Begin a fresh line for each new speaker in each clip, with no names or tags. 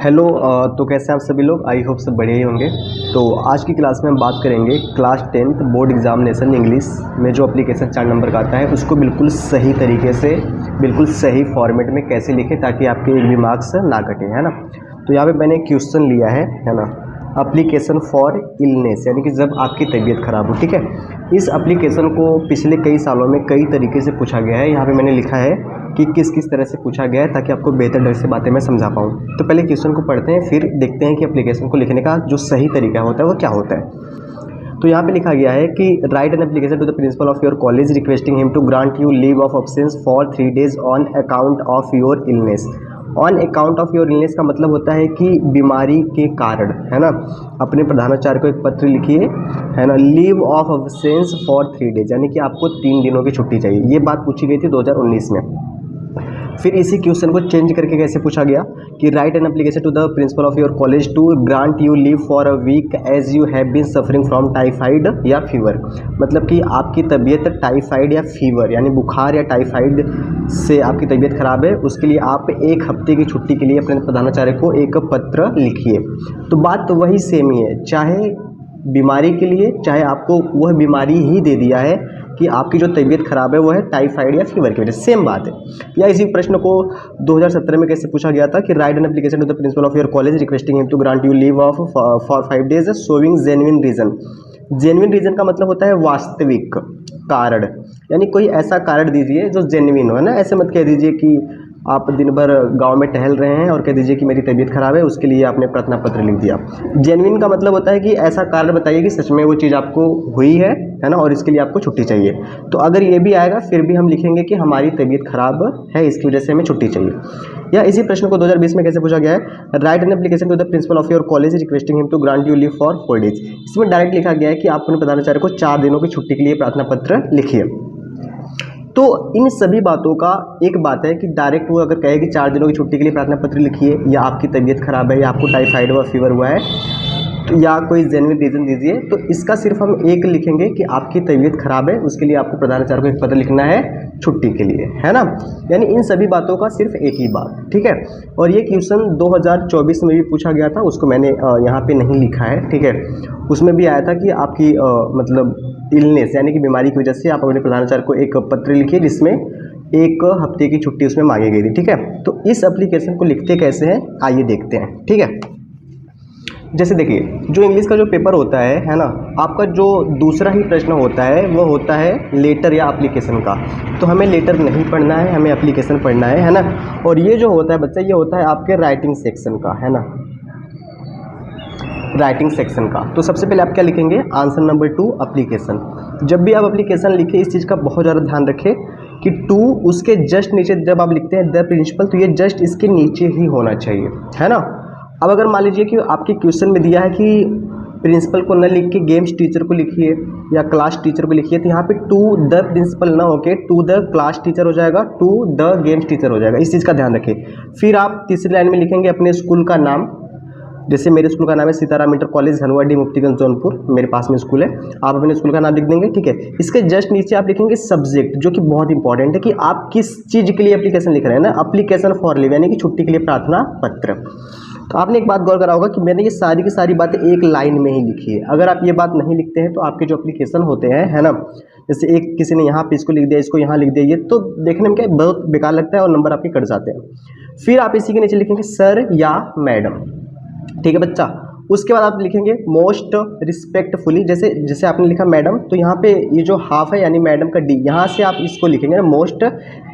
Hello. तो कैसे हैं आप सभी लोग? आई होप सब बढ़िया ही होंगे। तो आज की क्लास में हम बात करेंगे class 10th board examination English में जो एप्लीकेशन 4 नंबर का आता है उसको बिल्कुल सही तरीके से, बिल्कुल सही फॉर्मेट में कैसे लिखें ताकि आपके एक भी मार्क्स ना कटें, है ना। तो यहाँ पे मैंने क्वेश्चन लिया है ना, एप्लीकेशन फॉर इलनेस, यानी कि जब आपकी तबीयत ख़राब हो। ठीक है, इस एप्लीकेशन को पिछले कई सालों में कई तरीके से पूछा गया है। यहाँ पे मैंने लिखा है कि किस किस तरह से पूछा गया है ताकि आपको बेहतर ढंग से बातें मैं समझा पाऊँ। तो पहले क्वेश्चन को पढ़ते हैं, फिर देखते हैं कि एप्लीकेशन को लिखने का जो सही तरीका होता है वो क्या होता है। तो यहाँ पे लिखा गया है कि write an application to the principal of your college requesting him to grant you leave of absence for 3 days on account of your illness. On account of your illness का मतलब होता है कि बीमारी के कारण, है ना। अपने प्रधानाचार्य को एक पत्र लिखिए, है ना। Leave of absence for 3 days, यानी कि आपको 3 दिनों की छुट्टी चाहिए। ये बात पूछी गई थी 2019 में। फिर इसी क्वेश्चन को चेंज करके कैसे पूछा गया कि write an application to the principal of your college to grant you leave for a week as you have been suffering from typhoid या फीवर। मतलब कि आपकी तबीयत टाइफाइड या फीवर यानी बुखार या टाइफाइड से आपकी तबीयत खराब है, उसके लिए आप 1 हफ्ते की छुट्टी के लिए अपने प्रधानाचार्य को एक पत्र लिखिए। तो बात तो वही सेम ही है, चाहे बीमारी के लिए, चाहे आपको वह बीमारी ही दे दिया है कि आपकी जो तबीयत खराब है वो है टाइफाइड या फीवर की वजह से, सेम बात है। या इसी प्रश्न को 2017 में कैसे पूछा गया था कि write an application to the principal of your college requesting him to grant you leave of for 5 days showing genuine reason. Genuine reason का मतलब होता है वास्तविक कारण, यानी कोई ऐसा कारण दीजिए जो जेन्युइन हो, है ना। ऐसे मत कह दीजिए कि आप दिन भर गांव में टहल रहे हैं और कह दीजिए कि मेरी तबीयत खराब है, उसके लिए आपने प्रार्थना पत्र लिख दिया। जेन्युइन का मतलब होता है कि ऐसा कारण बताइए कि सच में वो चीज़ आपको हुई है ना, और इसके लिए आपको छुट्टी चाहिए। तो अगर ये भी आएगा फिर भी हम लिखेंगे कि हमारी तबीयत खराब है, इसकी वजह से हमें छुट्टी चाहिए। या इसी प्रश्न को 2020 में कैसे पूछा गया है, write an application to the principal of your college requesting him to grant you leave for 4 days। इसमें डायरेक्ट लिखा गया है कि आप अपने प्रधानाचार्य को 4 दिनों की छुट्टी के लिए प्रार्थना पत्र लिखिए। तो इन सभी बातों का एक बात है कि डायरेक्ट वो अगर कहे कि 4 दिनों की छुट्टी के लिए प्रार्थना पत्र लिखिए, या आपकी तबीयत खराब है, या आपको टाइफाइड व फीवर हुआ है, तो या कोई जेन्युइन रीज़न दीजिए, तो इसका सिर्फ हम एक लिखेंगे कि आपकी तबीयत खराब है, उसके लिए आपको प्रधानाचार्य को एक पत्र लिखना है छुट्टी के लिए, है ना। यानी इन सभी बातों का सिर्फ एक ही बात, ठीक है। और ये क्वेश्चन 2024 में भी पूछा गया था, उसको मैंने यहाँ पे नहीं लिखा है, ठीक है। उसमें भी आया था कि आपकी मतलब इलनेस यानी कि बीमारी की वजह से आप अपने प्रधानाचार्य को एक पत्र लिखिए जिसमें 1 हफ्ते की छुट्टी उसमें मांगी गई थी, ठीक है। तो इस एप्लीकेशन को लिखते कैसे हैं आइए देखते हैं, ठीक है। जैसे देखिए, जो इंग्लिश का जो पेपर होता है ना, आपका जो दूसरा ही प्रश्न होता है वो होता है लेटर या एप्लीकेशन का। तो हमें लेटर नहीं पढ़ना है, हमें एप्लीकेशन पढ़ना है ना। और ये जो होता है बच्चा, ये होता है आपके राइटिंग सेक्शन का, है ना, राइटिंग सेक्शन का। तो सबसे पहले आप क्या लिखेंगे, आंसर नंबर 2 एप्लीकेशन। जब भी आप एप्लीकेशन लिखें इस चीज़ का बहुत ज़्यादा ध्यान रखें कि 2 उसके जस्ट नीचे, जब आप लिखते हैं द प्रिंसिपल, तो ये जस्ट इसके नीचे ही होना चाहिए, है ना। अब अगर मान लीजिए कि आपके क्वेश्चन में दिया है कि प्रिंसिपल को न लिख के गेम्स टीचर को लिखिए या क्लास टीचर को लिखिए, तो यहाँ पे टू द प्रिंसिपल ना होके टू द क्लास टीचर हो जाएगा, टू द गेम्स टीचर हो जाएगा। इस चीज़ का ध्यान रखिए। फिर आप तीसरी लाइन में लिखेंगे अपने स्कूल का नाम। जैसे मेरे स्कूल का नाम है सीताराम इंटर कॉलेज धनवाडी मुफ्तीगंज जौनपुर, मेरे पास में स्कूल है। आप अपने स्कूल का नाम लिख देंगे, ठीक है। इसके जस्ट नीचे आप लिखेंगे सब्जेक्ट, जो कि बहुत इंपॉर्टेंट है कि आप किस चीज़ के लिए एप्लीकेशन लिख रहे हैं ना, एप्लीकेशन फॉर लीव यानी कि छुट्टी के लिए प्रार्थना पत्र। तो आपने एक बात गौर करा होगा कि मैंने ये सारी की सारी बातें एक लाइन में ही लिखी है। अगर आप ये बात नहीं लिखते हैं तो आपके जो एप्लीकेशन होते हैं, है ना, जैसे एक किसी ने यहाँ पे इसको लिख दिया, इसको यहाँ लिख दिया, ये तो देखने में क्या बहुत बेकार लगता है और नंबर आपके कट जाते हैं। फिर आप इसी के नीचे लिखेंगे सर या मैडम, ठीक है बच्चा। उसके बाद आप लिखेंगे मोस्ट रिस्पेक्टफुली। जैसे जैसे आपने लिखा मैडम, तो यहाँ पे ये जो हाफ है यानी मैडम का डी, यहाँ से आप इसको लिखेंगे ना मोस्ट।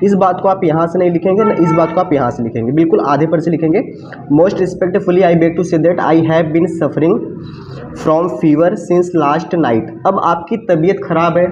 इस बात को आप यहाँ से नहीं लिखेंगे ना, इस बात को आप यहाँ से लिखेंगे, बिल्कुल आधे पर से लिखेंगे। Most respectfully I beg to say that I have been suffering from fever since last night. अब आपकी तबीयत खराब है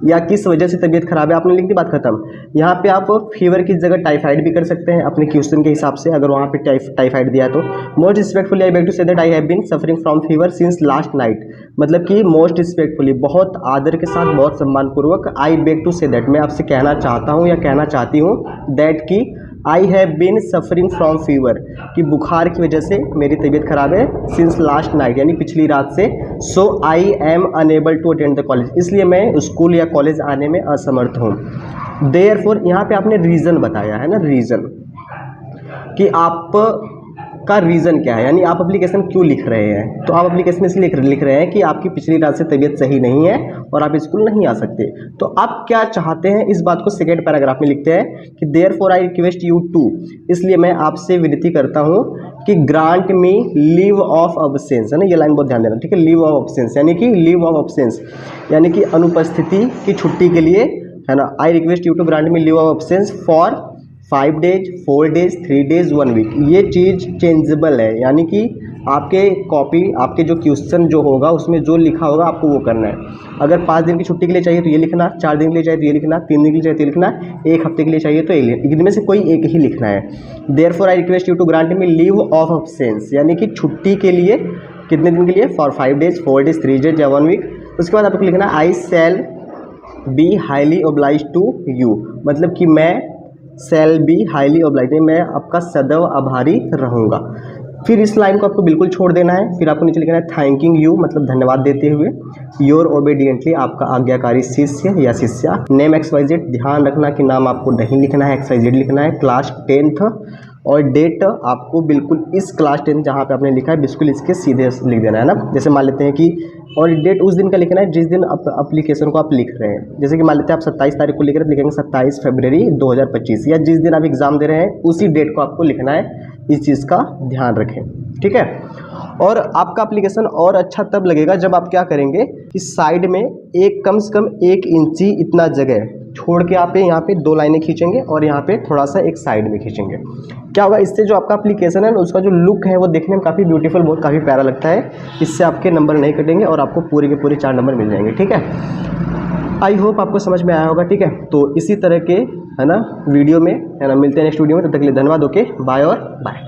या किस वजह से तबीयत खराब है, आपने लिख दी, बात खत्म। यहाँ पे आप फीवर की जगह टाइफाइड भी कर सकते हैं अपने क्वेश्चन के हिसाब से, अगर वहाँ पे टाइफाइड दिया है तो। Most respectfully I beg to say that I have been suffering from fever since last night, मतलब कि मोस्ट रिस्पेक्टफुली, बहुत आदर के साथ, बहुत सम्मानपूर्वक, I beg to say that, मैं आपसे कहना चाहता हूँ या कहना चाहती हूँ, दैट की I have been suffering from fever, कि बुखार की वजह से मेरी तबीयत खराब है, सिंस लास्ट नाइट यानी पिछली रात से। So I am unable to attend the college, इसलिए मैं स्कूल या कॉलेज आने में असमर्थ हूँ। देयरफॉर, यहाँ पे आपने रीज़न बताया है ना, रीज़न कि आप का रीज़न क्या है, यानी आप एप्लीकेशन क्यों लिख रहे हैं। तो आप एप्लीकेशन इसलिए लिख रहे हैं कि आपकी पिछली रात से तबीयत सही नहीं है और आप स्कूल नहीं आ सकते। तो आप क्या चाहते हैं, इस बात को सेकेंड पैराग्राफ में लिखते हैं कि therefore I request you to, इसलिए मैं आपसे विनती करता हूँ कि grant me leave of absence, है ना, ये लाइन बहुत ध्यान देना, ठीक है। लीव ऑफ एब्सेंस यानी कि लीव ऑफ एब्सेंस यानी कि अनुपस्थिति की छुट्टी के लिए, है ना। I request you to grant me leave of absence for 5 days, 4 days, 3 days, 1 week. ये चीज़ चेंजेबल है, यानी कि आपके कॉपी, आपके जो क्वेश्चन जो होगा उसमें जो लिखा होगा आपको वो करना है। अगर 5 दिन की छुट्टी के लिए चाहिए तो ये लिखना, 4 दिन के लिए चाहिए तो ये लिखना, 3 दिन के लिए चाहिए तो ये लिखना, 1 हफ्ते के लिए चाहिए तो इनमें से कोई एक ही लिखना है। Therefore I request you to grant me leave of absence यानी कि छुट्टी के लिए कितने दिन के लिए, फॉर 5 डेज, 4 डेज, 3 डेज या 1 वीक। उसके बाद आपको लिखना I shall be highly oblige to you, मतलब कि मैं शैल बी हाईली ओब्लाइज, मैं आपका सदैव आभारी रहूँगा। फिर इस लाइन को आपको बिल्कुल छोड़ देना है। फिर आपको नीचे लिखना है थैंकिंग यू, मतलब धन्यवाद देते हुए, योर ओबीडियंटली, आपका आज्ञाकारी शिष्य या शिष्या, नेम XYZ, ध्यान रखना कि नाम आपको नहीं लिखना है, XYZ लिखना है, क्लास 10th और डेट आपको बिल्कुल इस क्लास 10 जहाँ पे आपने लिखा है बिल्कुल इसके सीधे लिख देना है ना। जैसे मान लेते हैं कि, और डेट उस दिन का लिखना है जिस दिन एप्लीकेशन को आप लिख रहे हैं। जैसे कि मान लेते हैं आप 27 तारीख को लिख रहे हैं, लिखेंगे 27 फरवरी 2025, या जिस दिन आप एग्ज़ाम दे रहे हैं उसी डेट को आपको लिखना है। इस चीज़ का ध्यान रखें, ठीक है। और आपका एप्लीकेशन और अच्छा तब लगेगा जब आप क्या करेंगे कि साइड में एक कम से कम 1 इंची इतना जगह छोड़ के आप यहाँ पे 2 लाइनें खींचेंगे और यहाँ पे थोड़ा सा एक साइड में खींचेंगे। क्या होगा, इससे जो आपका एप्लीकेशन है ना उसका जो लुक है वो देखने में काफ़ी ब्यूटीफुल, बहुत काफ़ी प्यारा लगता है। इससे आपके नंबर नहीं कटेंगे और आपको पूरे के पूरे 4 नंबर मिल जाएंगे, ठीक है। आई होप आपको समझ में आया होगा, ठीक है। तो इसी तरह के, है ना, वीडियो में, है ना, मिलते हैं नेक्स्ट वीडियो में। तब तक के लिए धन्यवाद, ओके, बाय और बाय।